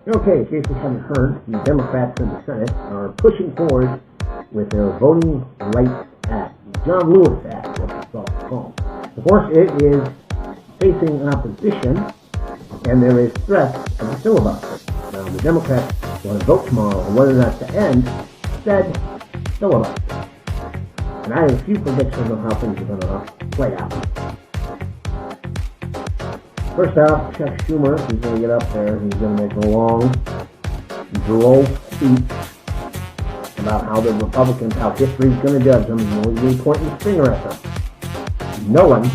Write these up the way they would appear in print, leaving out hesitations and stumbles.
Okay, in case you haven't heard, the Democrats in the Senate are pushing forward with their Voting Rights Act, the John Lewis Act, what it's all called. Of course, it is facing opposition, and there is threat of a filibuster. Now, the Democrats want to vote tomorrow on whether or not to end said filibuster. And I have a few predictions on how things are going to play out. First off, Chuck Schumer, he's going to get up there, he's going to make a long, droll speech about how the Republicans, how history's going to judge them, and he's going to be pointing the finger at them. No one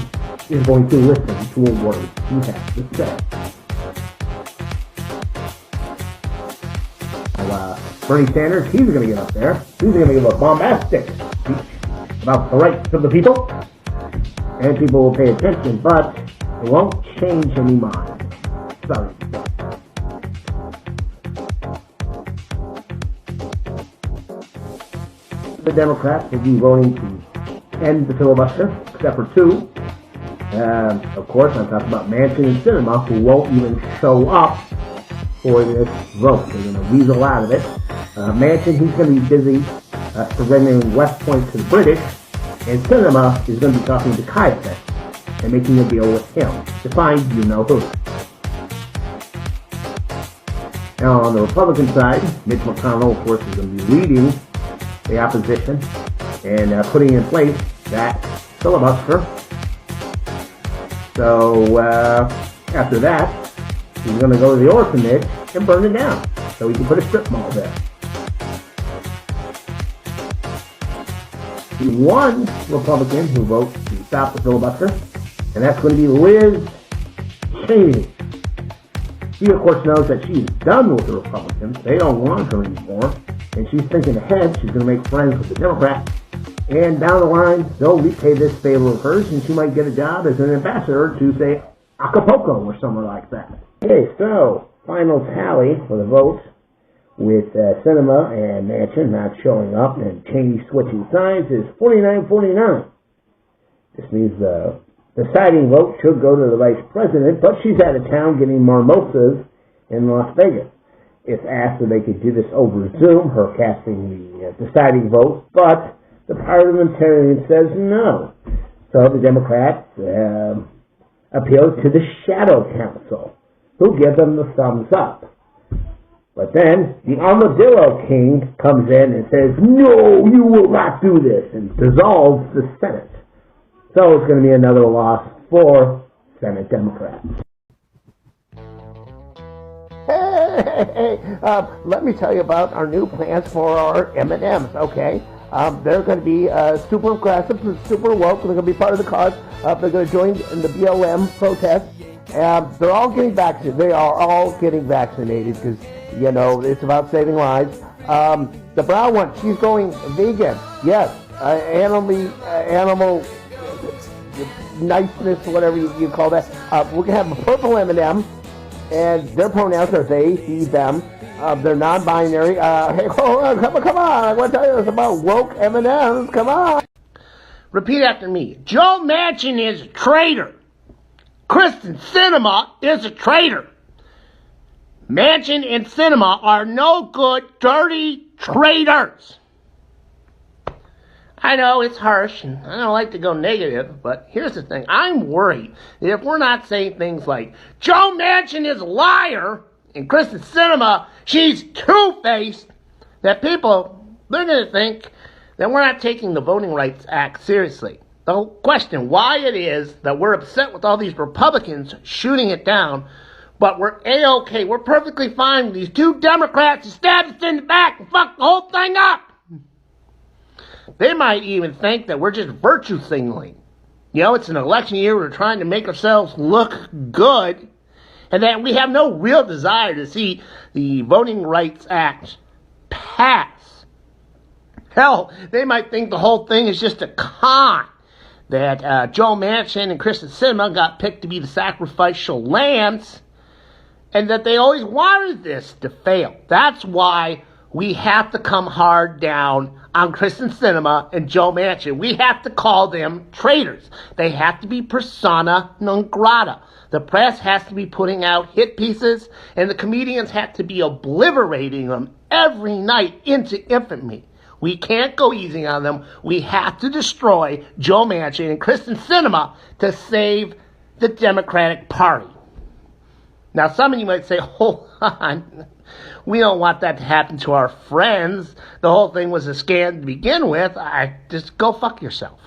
is going to listen to a word he has to say. Bernie Sanders, he's going to get up there. He's going to give a bombastic speech about the rights of the people. And people will pay attention, but it won't change any mind. Sorry. The Democrats will be voting to end the filibuster, except for two. Of course, I'm talking about Manchin and Sinema, who won't even show up for this vote. They're going to weasel out of it. Manchin, he's going to be busy surrendering West Point to the British, and Sinema is going to be talking to Caiaphas and making a deal with him to find you-know-who. Now, on the Republican side, Mitch McConnell, of course, is going to be leading the opposition and putting in place that filibuster. So, after that, he's going to go to the orphanage and burn it down so he can put a strip mall there. One Republican who votes to stop the filibuster, and that's going to be Liz Cheney. She, of course, knows that she's done with the Republicans. They don't want her anymore, and she's thinking ahead. She's going to make friends with the Democrats, and down the line, they'll repay this favor of hers, and she might get a job as an ambassador to, say, Acapulco or somewhere like that. Okay, so, final tally for the votes, with Sinema and Manchin not showing up and Cheney switching sides, is 49-49. This means the deciding vote should go to the vice president, but she's out of town getting mimosas in Las Vegas. If asked if they could do this over Zoom, her casting the deciding vote, but the parliamentarian says no. So the Democrats appeal to the Shadow Council, who give them the thumbs up. But then the Armadillo King comes in and says, no, you will not do this, and dissolves the Senate. So it's going to be another loss for Senate Democrats. Hey, let me tell you about our new plans for our M&Ms, okay? They're going to be super aggressive, super woke. They're going to be part of the cause. They're going to join in the BLM protest. They're all getting vaccinated. They are all getting vaccinated because, you know, it's about saving lives. The brown one, she's going vegan. Yes, animal niceness, whatever you call that. We're going to have a purple M&M, and their pronouns are they, he, them. They're non-binary. Hey, come on. I want to tell you this about woke M&Ms. Come on. Repeat after me. Joe Manchin is a traitor. Kristen Sinema is a traitor. Manchin and Sinema are no good, dirty traitors. I know it's harsh, and I don't like to go negative, but here's the thing. I'm worried that if we're not saying things like, Joe Manchin is a liar, and Kristen Sinema, she's two-faced, that people, they're going to think that we're not taking the Voting Rights Act seriously. They'll question why it is that we're upset with all these Republicans shooting it down, but we're A-OK. We're perfectly fine with these two Democrats who stabbed us in the back and fucked the whole thing up. They might even think that we're just virtue signaling. You know, it's an election year. We're trying to make ourselves look good, and that we have no real desire to see the Voting Rights Act pass. Hell, they might think the whole thing is just a con, that Joe Manchin and Kristen Sinema got picked to be the sacrificial lambs, and that they always wanted this to fail. That's why we have to come hard down on Kristen Sinema and Joe Manchin. We have to call them traitors. They have to be persona non grata. The press has to be putting out hit pieces, and the comedians have to be obliterating them every night into infamy. We can't go easy on them. We have to destroy Joe Manchin and Kristen Sinema to save the Democratic Party. Now, some of you might say, hold on. We don't want that to happen to our friends. The whole thing was a scam to begin with. Just go fuck yourself.